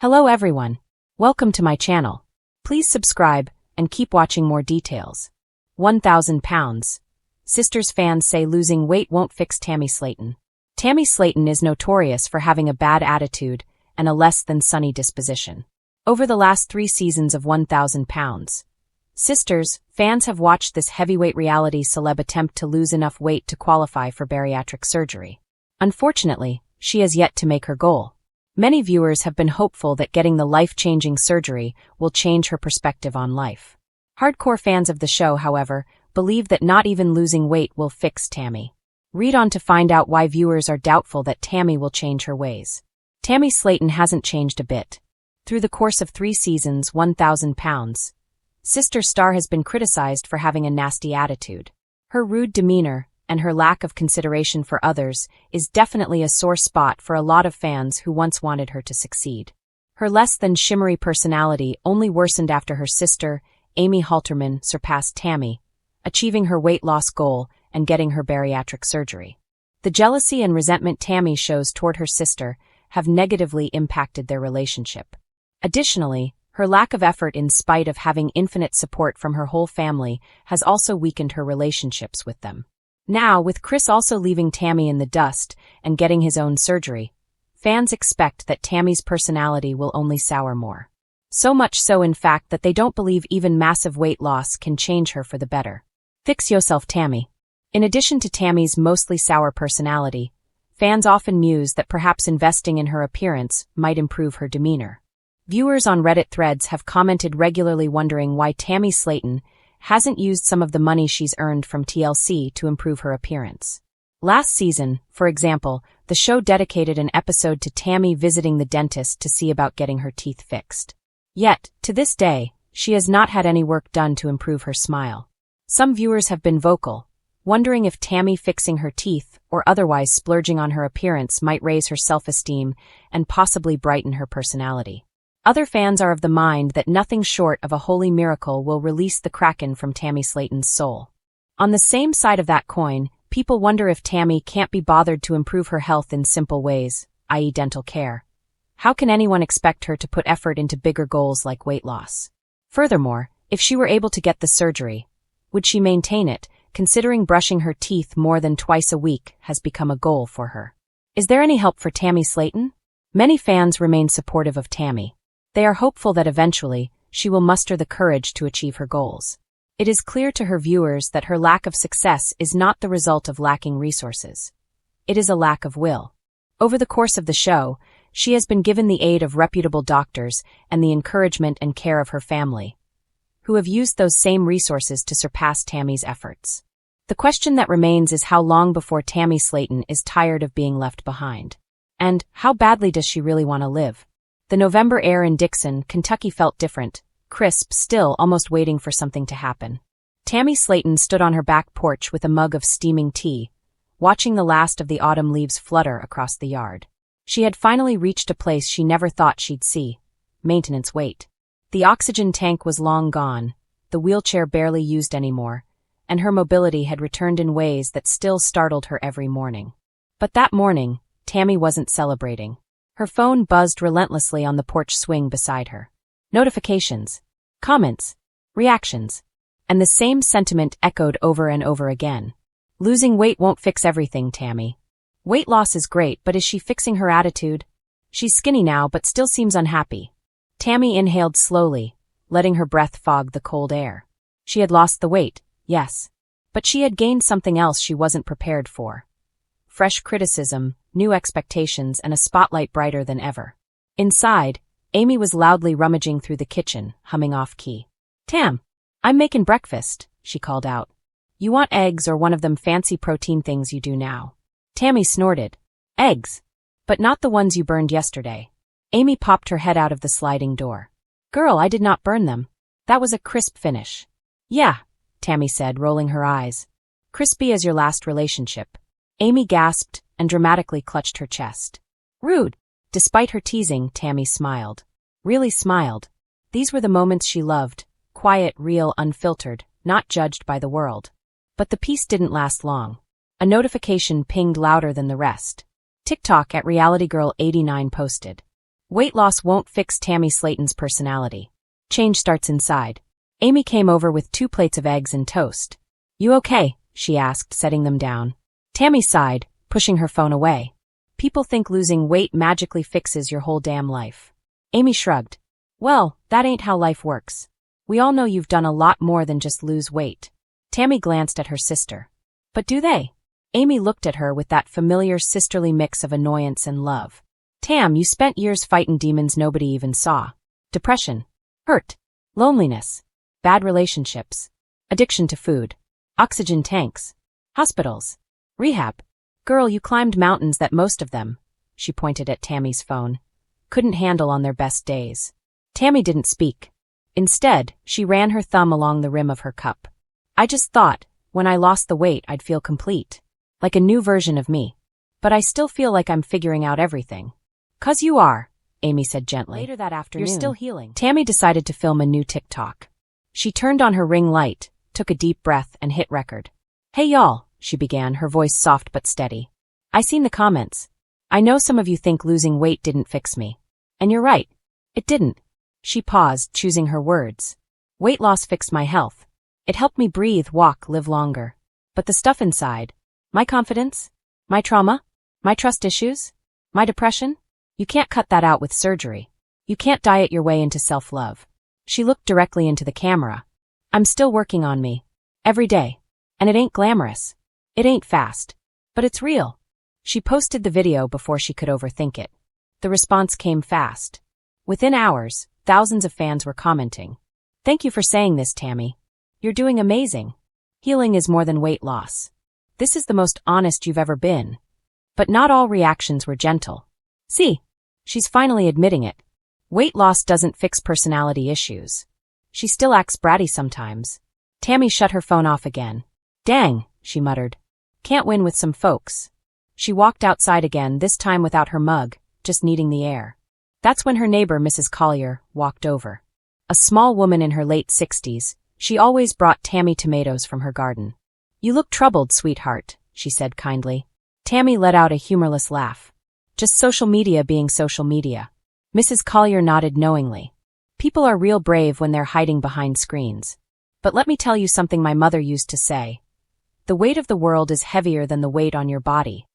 Hello everyone. Welcome to my channel. Please subscribe and keep watching more details. 1,000 pounds. Sisters fans say losing weight won't fix Tammy Slaton. Tammy Slaton is notorious for having a bad attitude and a less than sunny disposition. Over the last 3 seasons of 1,000 pounds. Sisters, fans have watched this heavyweight reality celeb attempt to lose enough weight to qualify for bariatric surgery. Unfortunately, she has yet to make her goal. Many viewers have been hopeful that getting the life-changing surgery will change her perspective on life. Hardcore fans of the show, however, believe that not even losing weight will fix Tammy. Read on to find out why viewers are doubtful that Tammy will change her ways. Tammy Slaton hasn't changed a bit. Through the course of 3 seasons, 1,000 pounds. Sister star has been criticized for having a nasty attitude. Her rude demeanor and her lack of consideration for others is definitely a sore spot for a lot of fans who once wanted her to succeed. Her less than shimmery personality only worsened after her sister, Amy Halterman, surpassed Tammy, achieving her weight loss goal and getting her bariatric surgery. The jealousy and resentment Tammy shows toward her sister have negatively impacted their relationship. Additionally, her lack of effort in spite of having infinite support from her whole family has also weakened her relationships with them. Now, with Chris also leaving Tammy in the dust and getting his own surgery, fans expect that Tammy's personality will only sour more. So much so, in fact, that they don't believe even massive weight loss can change her for the better. Fix yourself, Tammy. In addition to Tammy's mostly sour personality, fans often muse that perhaps investing in her appearance might improve her demeanor. Viewers on Reddit threads have commented regularly wondering why Tammy Slaton hasn't used some of the money she's earned from TLC to improve her appearance. Last season, for example, the show dedicated an episode to Tammy visiting the dentist to see about getting her teeth fixed. Yet, to this day, she has not had any work done to improve her smile. Some viewers have been vocal, wondering if Tammy fixing her teeth or otherwise splurging on her appearance might raise her self-esteem and possibly brighten her personality. Other fans are of the mind that nothing short of a holy miracle will release the Kraken from Tammy Slaton's soul. On the same side of that coin, people wonder if Tammy can't be bothered to improve her health in simple ways, i.e. dental care. How can anyone expect her to put effort into bigger goals like weight loss? Furthermore, if she were able to get the surgery, would she maintain it, considering brushing her teeth more than twice a week has become a goal for her? Is there any help for Tammy Slaton? Many fans remain supportive of Tammy. They are hopeful that eventually, she will muster the courage to achieve her goals. It is clear to her viewers that her lack of success is not the result of lacking resources. It is a lack of will. Over the course of the show, she has been given the aid of reputable doctors and the encouragement and care of her family, who have used those same resources to surpass Tammy's efforts. The question that remains is how long before Tammy Slaton is tired of being left behind. And how badly does she really want to live? The November air in Dixon, Kentucky felt different, crisp, still almost waiting for something to happen. Tammy Slaton stood on her back porch with a mug of steaming tea, watching the last of the autumn leaves flutter across the yard. She had finally reached a place she never thought she'd see: maintenance wait. The oxygen tank was long gone, the wheelchair barely used anymore, and her mobility had returned in ways that still startled her every morning. But that morning, Tammy wasn't celebrating. Her phone buzzed relentlessly on the porch swing beside her. Notifications, comments, reactions, and the same sentiment echoed over and over again. Losing weight won't fix everything, Tammy. Weight loss is great, but is she fixing her attitude? She's skinny now but still seems unhappy. Tammy inhaled slowly, letting her breath fog the cold air. She had lost the weight, yes. But she had gained something else she wasn't prepared for. Fresh criticism, new expectations, and a spotlight brighter than ever. Inside, Amy was loudly rummaging through the kitchen, humming off-key. "Tam, I'm making breakfast," she called out. "You want eggs or one of them fancy protein things you do now?" Tammy snorted. "Eggs. But not the ones you burned yesterday." Amy popped her head out of the sliding door. "Girl, I did not burn them. That was a crisp finish." "Yeah," Tammy said, rolling her eyes. "Crispy as your last relationship." Amy gasped and dramatically clutched her chest. "Rude." Despite her teasing, Tammy smiled. Really smiled. These were the moments she loved, quiet, real, unfiltered, not judged by the world. But the peace didn't last long. A notification pinged louder than the rest. TikTok @RealityGirl89 posted. Weight loss won't fix Tammy Slaton's personality. Change starts inside. Amy came over with 2 plates of eggs and toast. You okay? She asked, setting them down. Tammy sighed, pushing her phone away. People think losing weight magically fixes your whole damn life. Amy shrugged. Well, that ain't how life works. We all know you've done a lot more than just lose weight. Tammy glanced at her sister. But do they? Amy looked at her with that familiar sisterly mix of annoyance and love. Tam, you spent years fighting demons nobody even saw. Depression, hurt, loneliness, bad relationships, addiction to food, oxygen tanks, hospitals, rehab. Girl, you climbed mountains that most of them, she pointed at Tammy's phone, couldn't handle on their best days. Tammy didn't speak. Instead, she ran her thumb along the rim of her cup. I just thought, when I lost the weight, I'd feel complete. Like a new version of me. But I still feel like I'm figuring out everything. 'Cause you are, Amy said gently. Later that afternoon, you're still healing. Tammy decided to film a new TikTok. She turned on her ring light, took a deep breath, and hit record. Hey y'all, she began, her voice soft but steady. I seen the comments. I know some of you think losing weight didn't fix me. And you're right. It didn't. She paused, choosing her words. Weight loss fixed my health. It helped me breathe, walk, live longer. But the stuff inside, my confidence, my trauma, my trust issues, my depression, you can't cut that out with surgery. You can't diet your way into self-love. She looked directly into the camera. I'm still working on me. Every day. And it ain't glamorous. It ain't fast. But it's real. She posted the video before she could overthink it. The response came fast. Within hours, thousands of fans were commenting. Thank you for saying this, Tammy. You're doing amazing. Healing is more than weight loss. This is the most honest you've ever been. But not all reactions were gentle. See, she's finally admitting it. Weight loss doesn't fix personality issues. She still acts bratty sometimes. Tammy shut her phone off again. Dang, she muttered. Can't win with some folks. She walked outside again, this time without her mug, just needing the air. That's when her neighbor, Mrs. Collier, walked over. A small woman in her late 60s, she always brought Tammy tomatoes from her garden. You look troubled, sweetheart, she said kindly. Tammy let out a humorless laugh. Just social media being social media. Mrs. Collier nodded knowingly. People are real brave when they're hiding behind screens. But let me tell you something my mother used to say. The weight of the world is heavier than the weight on your body.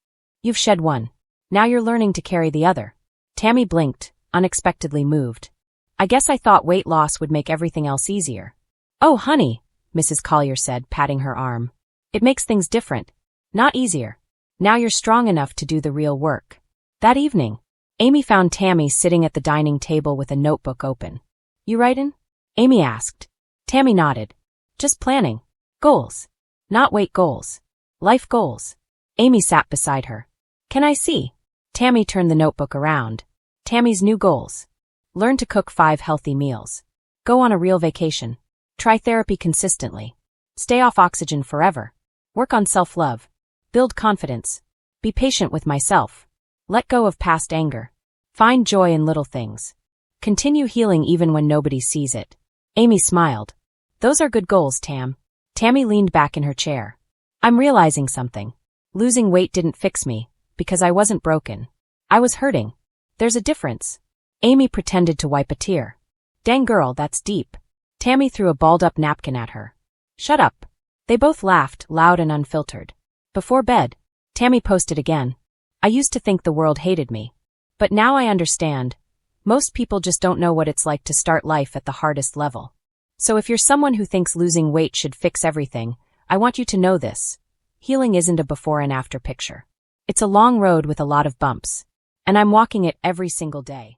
You've shed one. Now you're learning to carry the other. Tammy blinked, unexpectedly moved. I guess I thought weight loss would make everything else easier. Oh, honey, Mrs. Collier said, patting her arm. It makes things different. Not easier. Now you're strong enough to do the real work. That evening, Amy found Tammy sitting at the dining table with a notebook open. You writin'? Amy asked. Tammy nodded. Just planning. Goals. Not weight goals. Life goals. Amy sat beside her. Can I see? Tammy turned the notebook around. Tammy's new goals. Learn to cook 5 healthy meals. Go on a real vacation. Try therapy consistently. Stay off oxygen forever. Work on self-love. Build confidence. Be patient with myself. Let go of past anger. Find joy in little things. Continue healing even when nobody sees it. Amy smiled. Those are good goals, Tam. Tammy leaned back in her chair. I'm realizing something. Losing weight didn't fix me, because I wasn't broken. I was hurting. There's a difference. Amy pretended to wipe a tear. Dang girl, that's deep. Tammy threw a balled-up napkin at her. Shut up. They both laughed, loud and unfiltered. Before bed, Tammy posted again. I used to think the world hated me. But now I understand. Most people just don't know what it's like to start life at the hardest level. So if you're someone who thinks losing weight should fix everything, I want you to know this. Healing isn't a before and after picture. It's a long road with a lot of bumps. And I'm walking it every single day.